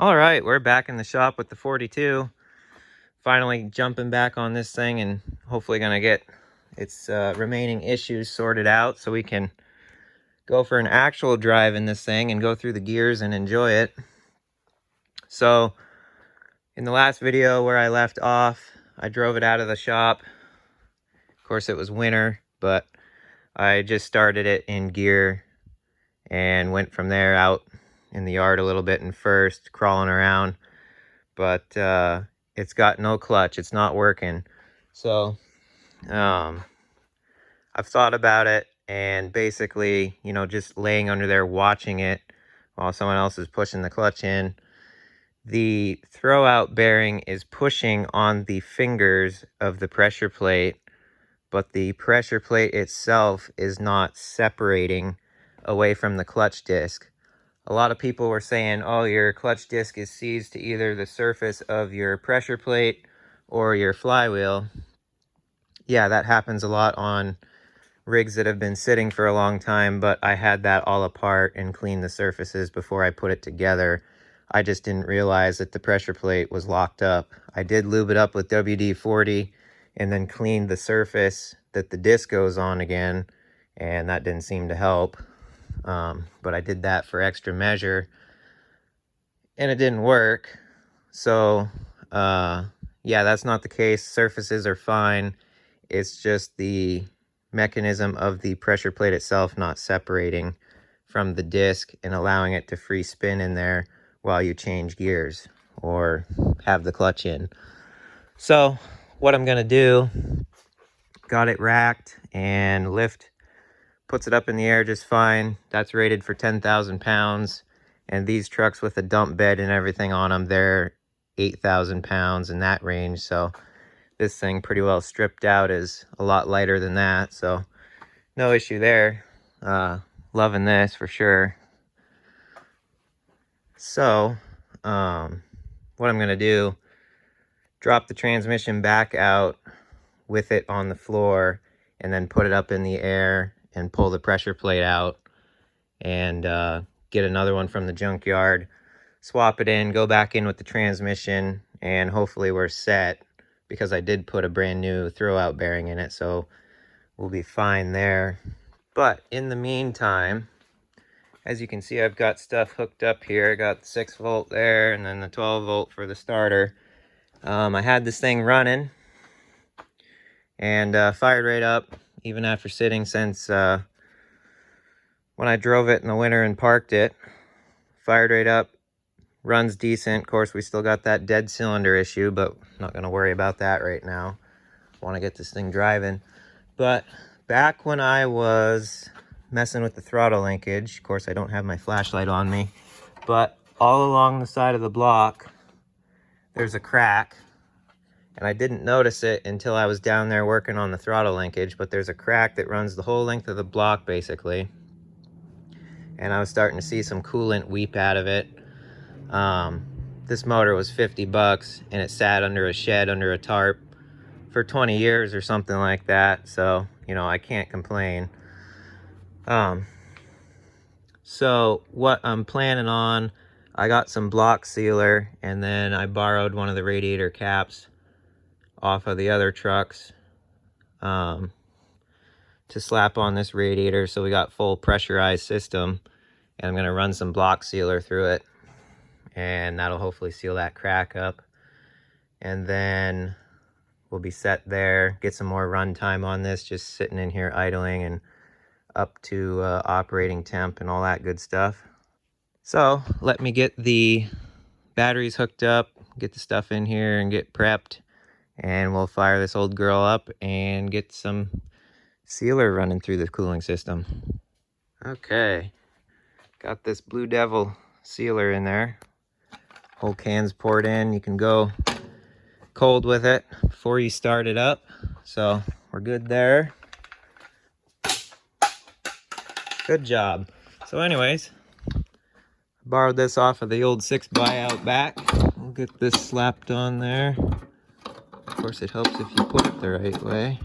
All right, we're back in the shop with the 42. Finally jumping back on this thing and hopefully gonna get its remaining issues sorted out so we can go for an actual drive in this thing and go through the gears and enjoy it. So in the last video where I left off, I drove it out of the shop. Of course it was winter, but I just started it in gear and went from there out in the yard a little bit and first crawling around, but it's got no clutch. It's not working. So I've thought about it, and basically, you know, just laying under there watching it while someone else is pushing the clutch in, the throwout bearing is pushing on the fingers of the pressure plate, but the pressure plate itself is not separating away from the clutch disc. A lot of people were saying, oh, your clutch disc is seized to either the surface of your pressure plate or your flywheel. Yeah, that happens a lot on rigs that have been sitting for a long time, but I had that all apart and cleaned the surfaces before I put it together. I just didn't realize that the pressure plate was locked up. I did lube it up with WD-40 and then cleaned the surface that the disc goes on again, and that didn't seem to help. But I did that for extra measure and it didn't work. So yeah, that's not the case. Surfaces are fine. It's just the mechanism of the pressure plate itself not separating from the disc and allowing it to free spin in there while you change gears or have the clutch in. So what I'm gonna do, got it racked and lift puts it up in the air just fine. That's rated for 10,000 pounds. And these trucks with a dump bed and everything on them, they're 8,000 pounds in that range. So this thing pretty well stripped out is a lot lighter than that. So no issue there. Loving this for sure. So what I'm gonna do, drop the transmission back out with it on the floor and then put it up in the air and pull the pressure plate out and get another one from the junkyard, swap it in, go back in with the transmission, and hopefully we're set because I did put a brand new throwout bearing in it, so we'll be fine there. But in the meantime, as you can see, I've got stuff hooked up here. I got the 6 volt there and then the 12 volt for the starter. I had this thing running and fired right up even after sitting since when I drove it in the winter and parked it. Fired right up, runs decent. Of course, we still got that dead cylinder issue, but not going to worry about that right now. Want to get this thing driving. But back when I was messing with the throttle linkage, of course I don't have my flashlight on me, but all along the side of the block there's a crack, and I didn't notice it until I was down there working on the throttle linkage, but there's a crack that runs the whole length of the block basically, and I was starting to see some coolant weep out of it. This motor was 50 bucks and it sat under a shed under a tarp for 20 years or something like that, so you know, I can't complain. So what I'm planning on, I got some block sealer and then I borrowed one of the radiator caps off of the other trucks to slap on this radiator so we got full pressurized system, and I'm going to run some block sealer through it and that'll hopefully seal that crack up, and then we'll be set there. Get some more run time on this, just sitting in here idling and up to operating temp and all that good stuff. So let me get the batteries hooked up, get the stuff in here and get prepped, and we'll fire this old girl up and get some sealer running through the cooling system. Okay, got this Blue Devil sealer in there. Whole can's poured in. You can go cold with it before you start it up, so we're good there. Good job. So anyways, borrowed this off of the old 6x out back. We'll get this slapped on there. Of course it helps if you put it the right way.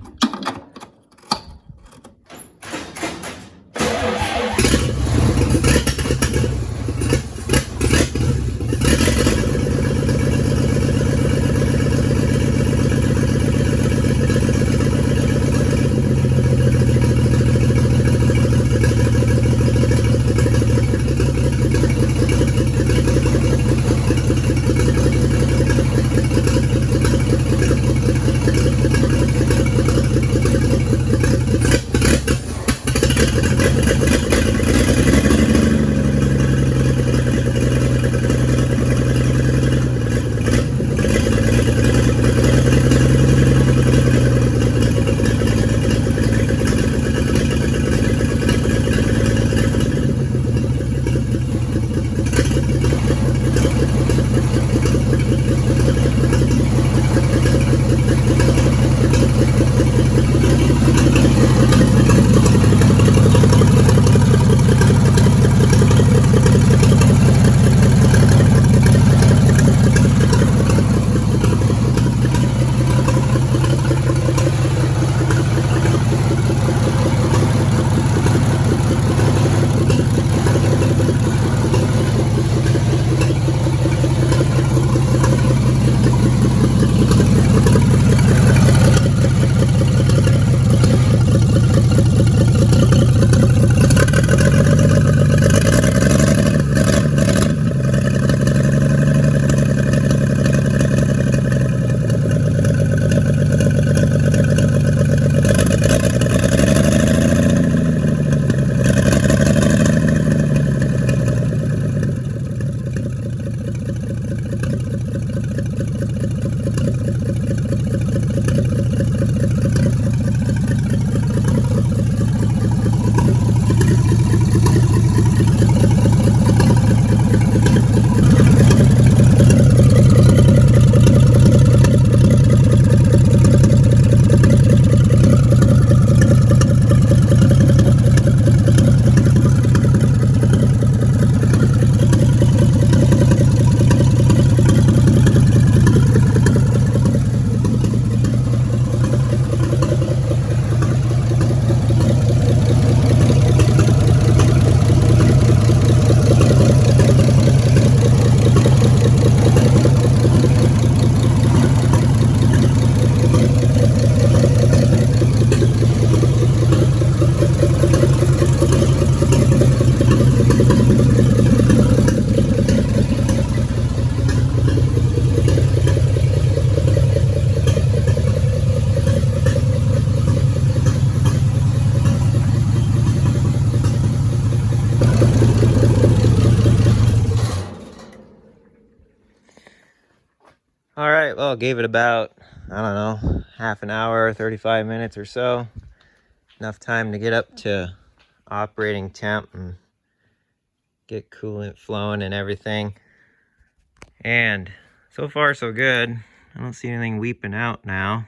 Well, gave it about, I don't know, half an hour, 35 minutes or so. Enough time to get up to operating temp and get coolant flowing and everything. And so far so good. I don't see anything weeping out now.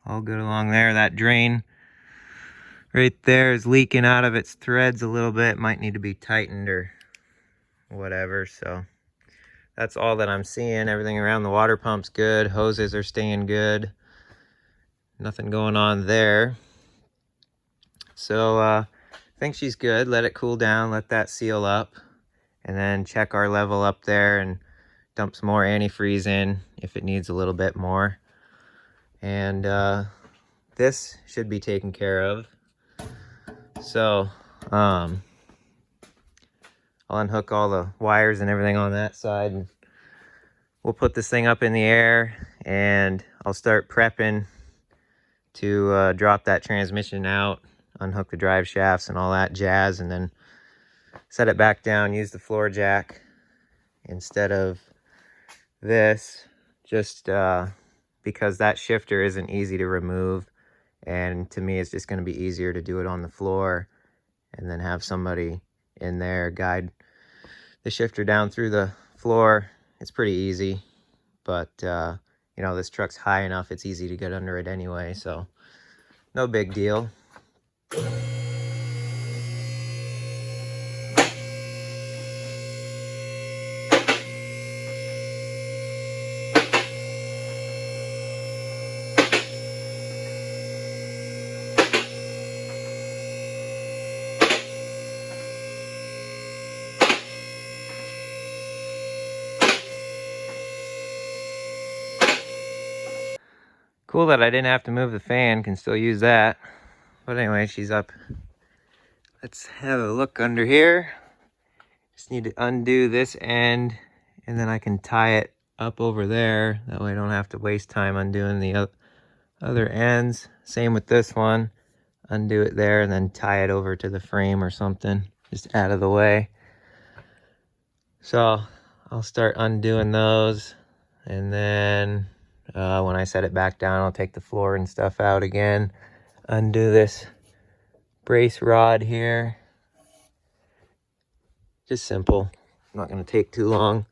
All good along there. That drain right there is leaking out of its threads a little bit. Might need to be tightened or whatever. So that's all that I'm seeing. Everything around the water pump's good. Hoses are staying good. Nothing going on there. So I think she's good. Let it cool down. Let that seal up. And then check our level up there and dump some more antifreeze in if it needs a little bit more. And this should be taken care of. So I'll unhook all the wires and everything on that side, and we'll put this thing up in the air, and I'll start prepping to drop that transmission out, unhook the drive shafts and all that jazz, and then set it back down, use the floor jack instead of this, just because that shifter isn't easy to remove, and to me it's just going to be easier to do it on the floor and then have somebody in there guide the shifter down through the floor. It's pretty easy, but you know, this truck's high enough, it's easy to get under it anyway, so no big deal. Cool that I didn't have to move the fan, can still use that. But anyway, she's up. Let's have a look under here. Just need to undo this end, and then I can tie it up over there. That way I don't have to waste time undoing the other ends. Same with this one. Undo it there and then tie it over to the frame or something, just out of the way. So I'll start undoing those, and then when I set it back down, I'll take the floor and stuff out again, undo this brace rod here. Just simple, not going to take too long.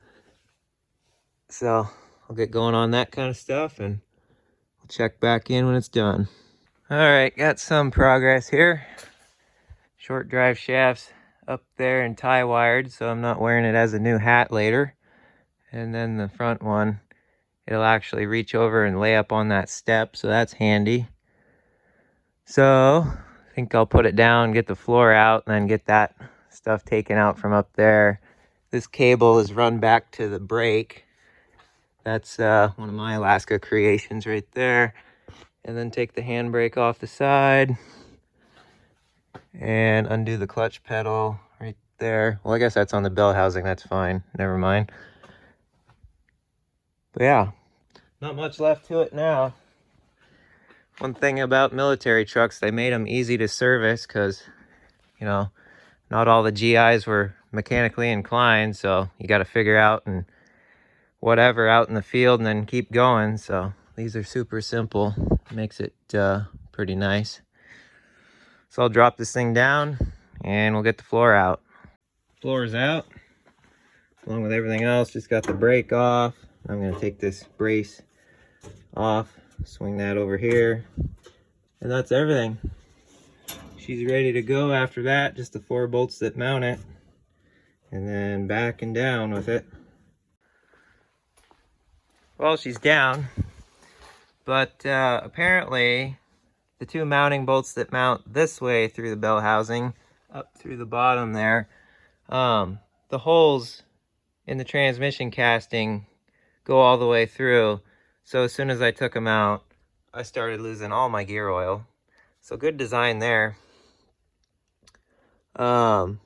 So I'll get going on that kind of stuff, and I'll check back in when it's done. All right, got some progress here. Short drive shafts up there and tie wired, so I'm not wearing it as a new hat later. And then the front one, it'll actually reach over and lay up on that step, so that's handy. So I think I'll put it down, get the floor out, and then get that stuff taken out from up there. This cable is run back to the brake. That's one of my Alaska creations right there. And then take the handbrake off the side and undo the clutch pedal right there. Well, I guess that's on the bell housing. That's fine. Never mind. But yeah, not much left to it now. One thing about military trucks, they made them easy to service because, you know, not all the GIs were mechanically inclined. So you got to figure out and whatever out in the field and then keep going. So these are super simple. Makes it pretty nice. So I'll drop this thing down and we'll get the floor out. Floor is out along with everything else. Just got the brake off. I'm going to take this brace off, swing that over here, and that's everything. She's ready to go after that. Just the 4 bolts that mount it, and then back and down with it. Well, she's down, but apparently the 2 mounting bolts that mount this way through the bell housing up through the bottom there, the holes in the transmission casting go all the way through. So as soon as I took them out, I started losing all my gear oil. So good design there. So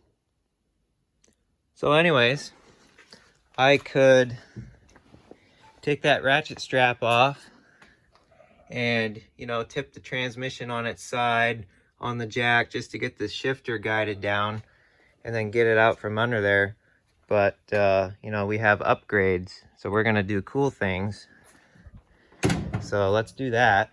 anyways, I could take that ratchet strap off and, you know, tip the transmission on its side on the jack just to get the shifter guided down and then get it out from under there. But, you know, we have upgrades, so we're going to do cool things. So let's do that.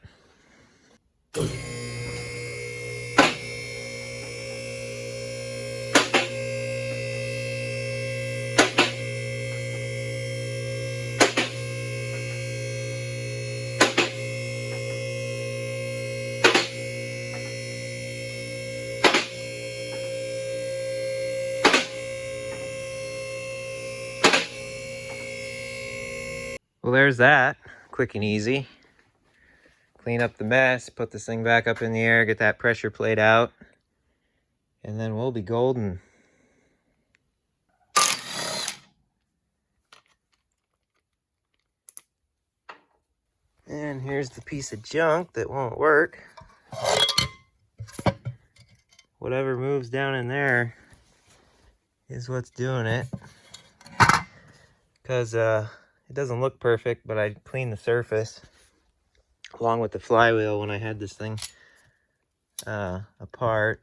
Well, there's that. Quick and easy. Clean up the mess, put this thing back up in the air, get that pressure plate out, and then we'll be golden. And here's the piece of junk that won't work. Whatever moves down in there is what's doing it. Because it doesn't look perfect, but I cleaned the surface along with the flywheel when I had this thing apart.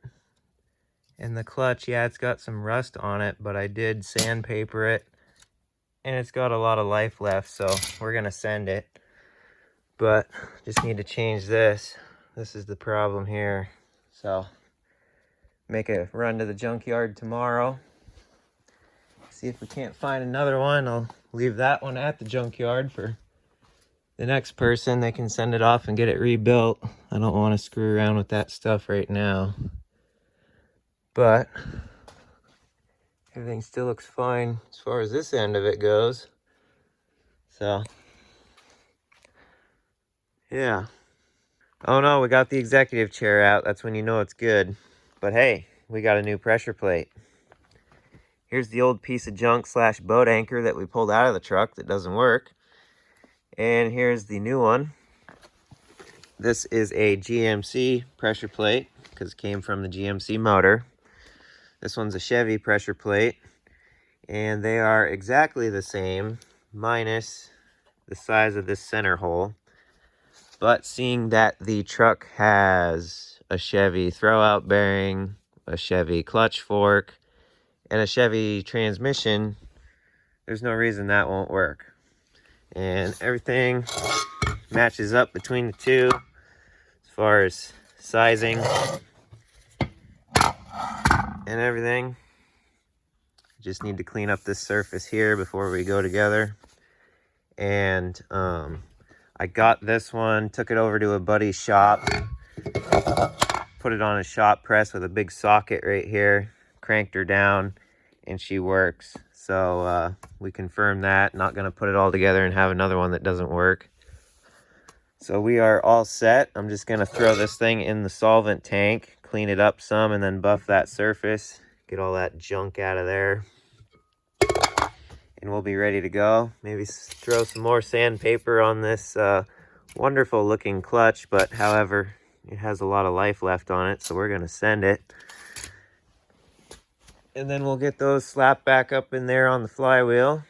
And the clutch, yeah, it's got some rust on it, but I did sandpaper it, and it's got a lot of life left, so we're gonna send it. But just need to change this. This is the problem here. So make a run to the junkyard tomorrow. See if we can't find another one. I'll leave that one at the junkyard for the next person. They can send it off and get it rebuilt. I don't want to screw around with that stuff right now. But everything still looks fine as far as this end of it goes. So, yeah. Oh no, we got the executive chair out. That's when you know it's good. But hey, we got a new pressure plate. Here's the old piece of junk / boat anchor that we pulled out of the truck that doesn't work. And here's the new one. This is a GMC pressure plate because it came from the GMC motor. This one's a Chevy pressure plate. And they are exactly the same, minus the size of this center hole. But seeing that the truck has a Chevy throwout bearing, a Chevy clutch fork, and a Chevy transmission, there's no reason that won't work. And everything matches up between the two as far as sizing and everything. Just need to clean up this surface here before we go together. And I got this one, took it over to a buddy's shop, put it on a shop press with a big socket right here, cranked her down, and she works. So we confirmed that. Not going to put it all together and have another one that doesn't work. So we are all set. I'm just going to throw this thing in the solvent tank, clean it up some, and then buff that surface, get all that junk out of there. And we'll be ready to go. Maybe throw some more sandpaper on this wonderful looking clutch, but however, it has a lot of life left on it, so we're going to send it. And then we'll get those slapped back up in there on the flywheel.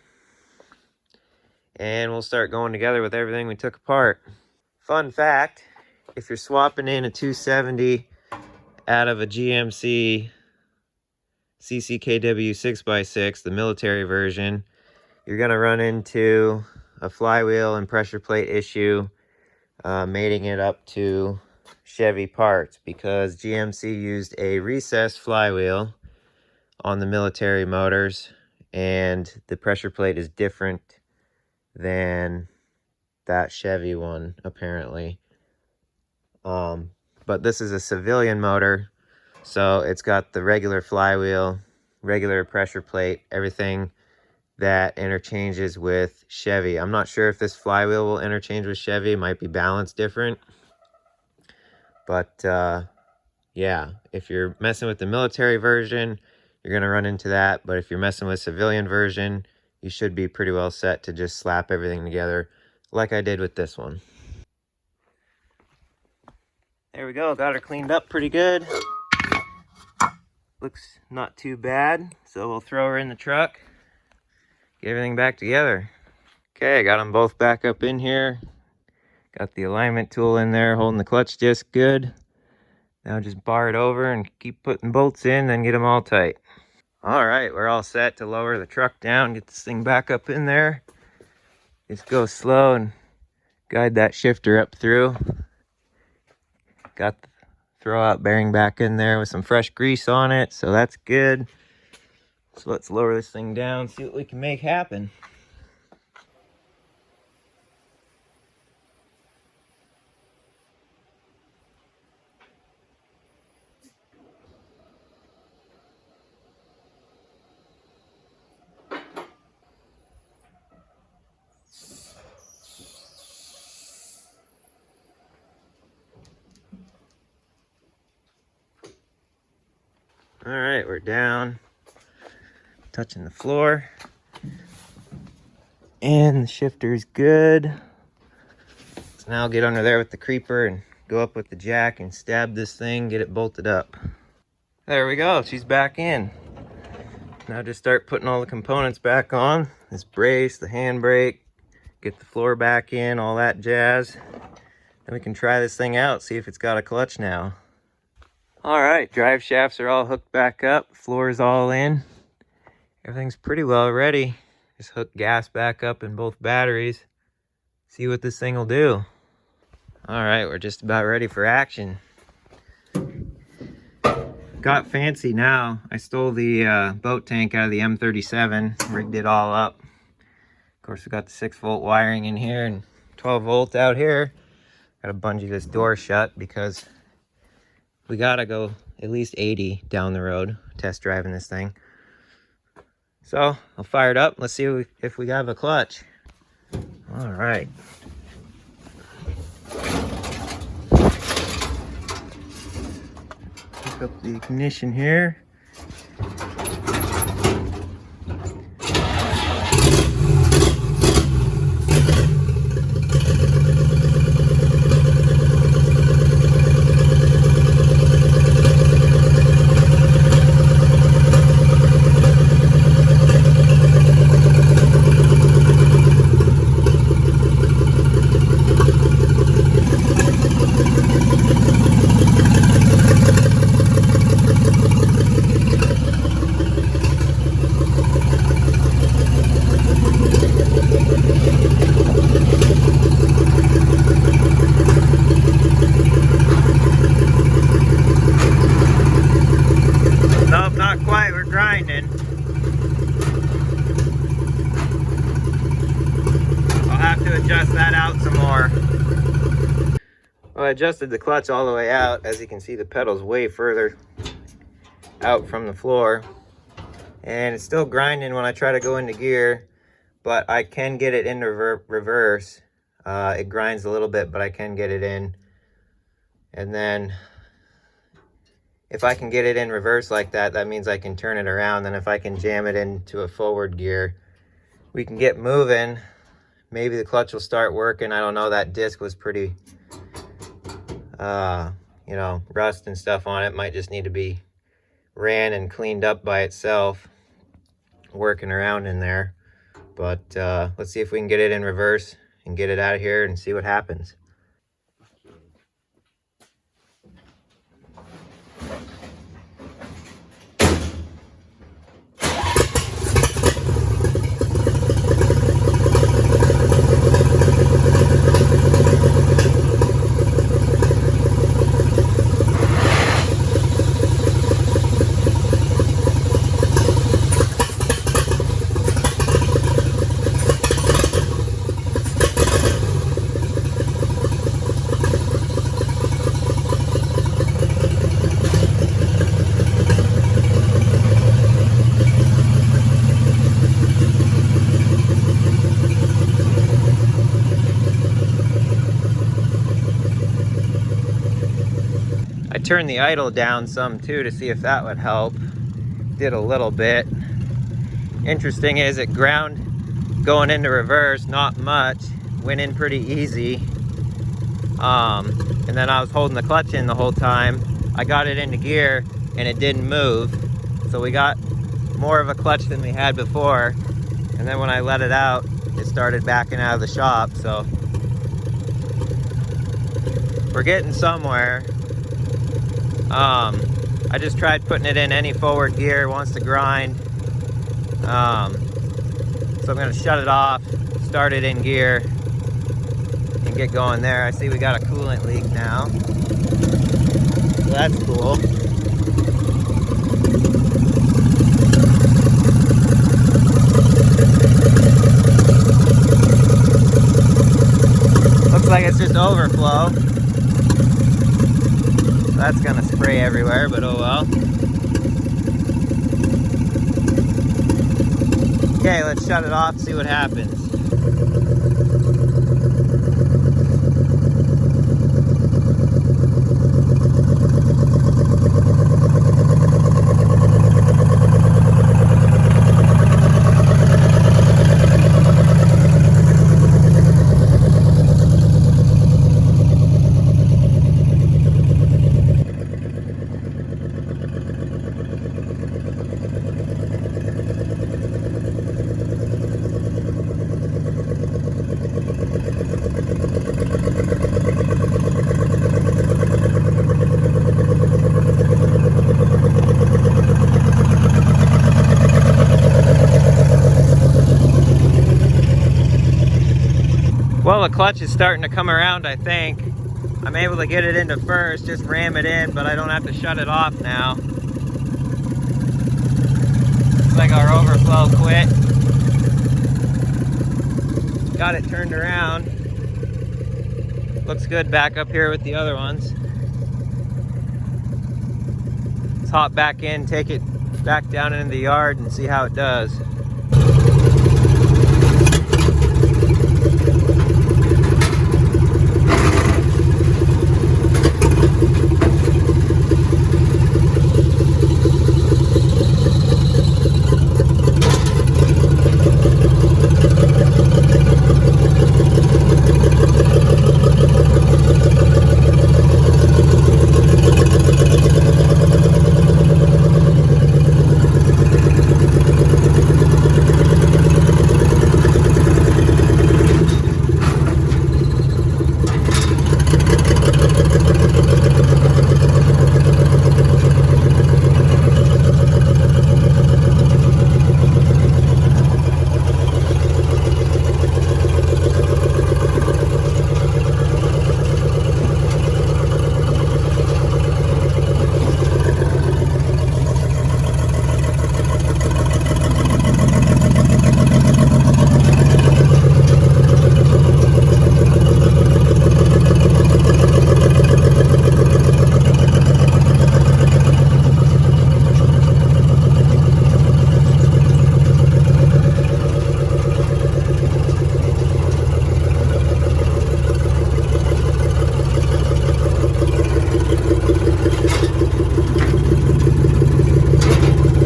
And we'll start going together with everything we took apart. Fun fact, if you're swapping in a 270 out of a GMC CCKW 6x6, the military version, you're going to run into a flywheel and pressure plate issue, mating it up to Chevy parts, because GMC used a recessed flywheel on the military motors, and the pressure plate is different than that Chevy one, apparently. But this is a civilian motor, so it's got the regular flywheel, regular pressure plate, everything that interchanges with Chevy. I'm not sure if this flywheel will interchange with Chevy. It might be balanced different. But yeah, if you're messing with the military version, you're going to run into that. But if you're messing with civilian version, you should be pretty well set to just slap everything together like I did with this one. There we go. Got her cleaned up pretty good. Looks not too bad. So we'll throw her in the truck. Get everything back together. Okay, I got them both back up in here. Got the alignment tool in there holding the clutch disc good. Now just bar it over and keep putting bolts in, then get them all tight. All right, we're all set to lower the truck down, get this thing back up in there. Just go slow and Guide that shifter up through. Got the throwout bearing back in there with some fresh grease on it, so that's good. So let's lower this thing down, see what we can make happen. All right, we're down, touching the floor, and the shifter's good. So now I'll get under there with the creeper and go up with the jack and stab this thing, get it bolted up. There we go, she's back in. Now just start putting all the components back on. This brace, the handbrake, get the floor back in, all that jazz. Then we can try this thing out, see if it's got a clutch now. All right, drive shafts are all hooked back up, floor's all in. Everything's pretty well ready. Just hook gas back up in both batteries. See what this thing will do. All right, we're just about ready for action. Got fancy now. I stole the boat tank out of the M37, rigged it all up. Of course, we got the 6-volt wiring in here and 12 volt out here. Got to bungee this door shut because we gotta go at least 80 down the road test driving this thing. So I'll fire it up. Let's see if we have a clutch. All right. Pick up the ignition here. Adjust that out some more. Well, I adjusted the clutch all the way out. As you can see, the pedal's way further out from the floor. And it's still grinding when I try to go into gear, but I can get it into reverse. It grinds a little bit, but I can get it in. And then if I can get it in reverse like that, that means I can turn it around. Then if I can jam it into a forward gear, we can get moving. Maybe the clutch will start working. I don't know. That disc was pretty, you know, rust and stuff on it. Might just need to be ran and cleaned up by itself, working around in there. But let's see if we can get it in reverse and get it out of here and see what happens. I turned the idle down some too to see if that would help. Did a little bit. Interesting is it ground going into reverse, not much. Went in pretty easy. And then I was holding the clutch in the whole time. I got it into gear and it didn't move. So we got more of a clutch than we had before. And then when I let it out, it started backing out of the shop. So we're getting somewhere. I just tried putting it in any forward gear. It wants to grind. So I'm going to shut it off, start it in gear, and and get going there. I see we got a coolant leak now. So that's cool. Looks like it's just overflow. That's gonna spray everywhere, but oh well. Okay, let's shut it off, see what happens. Well, the clutch is starting to come around, I think. I'm able to get it into first, just ram it in, but I don't have to shut it off now. Looks like our overflow quit. Got it turned around. Looks good back up here with the other ones. Let's hop back in, take it back down into the yard and see how it does.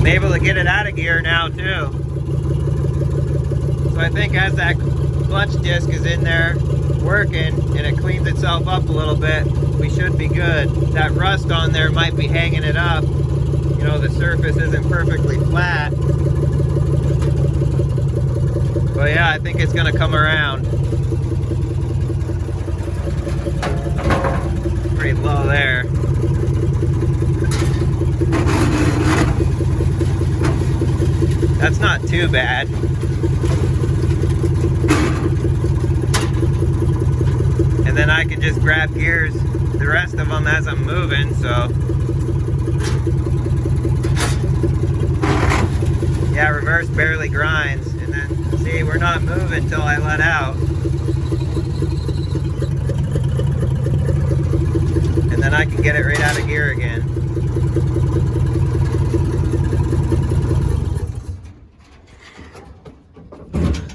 Able to get it out of gear now too. So I think as that clutch disc is in there working and it cleans itself up a little bit, we should be good. That rust on there might be hanging it up. You know, the surface isn't perfectly flat. But yeah, I think it's gonna come around. Pretty low there. That's not too bad. And then I can just grab gears, the rest of them as I'm moving, so. Yeah, reverse barely grinds. And then, see, we're not moving until I let out. And then I can get it right out of gear again.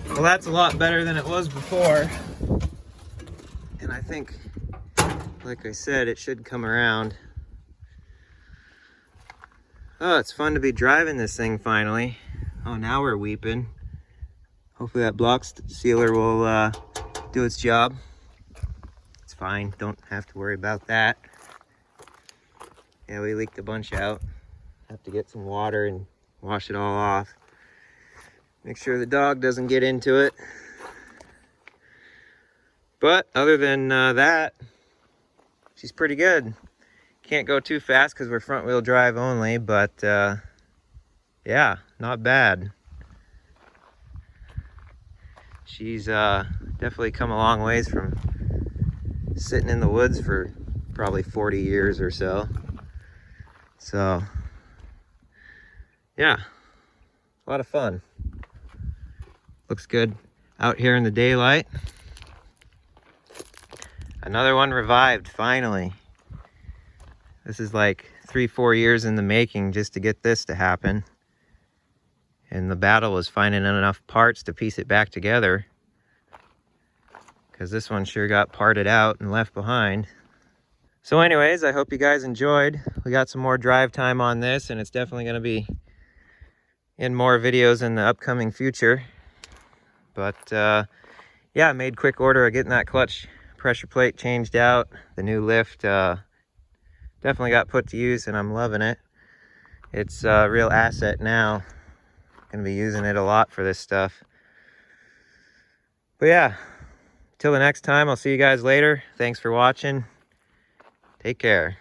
Well, that's a lot better than it was before. And I think, like I said, it should come around. Oh, it's fun to be driving this thing finally. Oh, now we're weeping. Hopefully that block sealer will do its job. It's fine, don't have to worry about that. Yeah, we leaked a bunch out. Have to get some water and wash it all off. Make sure the dog doesn't get into it. But other than that, she's pretty good. Can't go too fast because we're front wheel drive only, but yeah, not bad. She's definitely come a long ways from sitting in the woods for probably 40 years or so. So yeah, a lot of fun. Looks good out here in the daylight. Another one revived, finally. This is like 3-4 years in the making just to get this to happen. And the battle was finding enough parts to piece it back together, because this one sure got parted out and left behind. So anyways, I hope you guys enjoyed. We got some more drive time on this, and it's definitely going to be in more videos in the upcoming future. But yeah, I made quick order of getting that clutch pressure plate changed out. The new lift definitely got put to use, and I'm loving it. It's a real asset now. Gonna be using it a lot for this stuff. But yeah, till the next time, I'll see you guys later. Thanks for watching. Take care.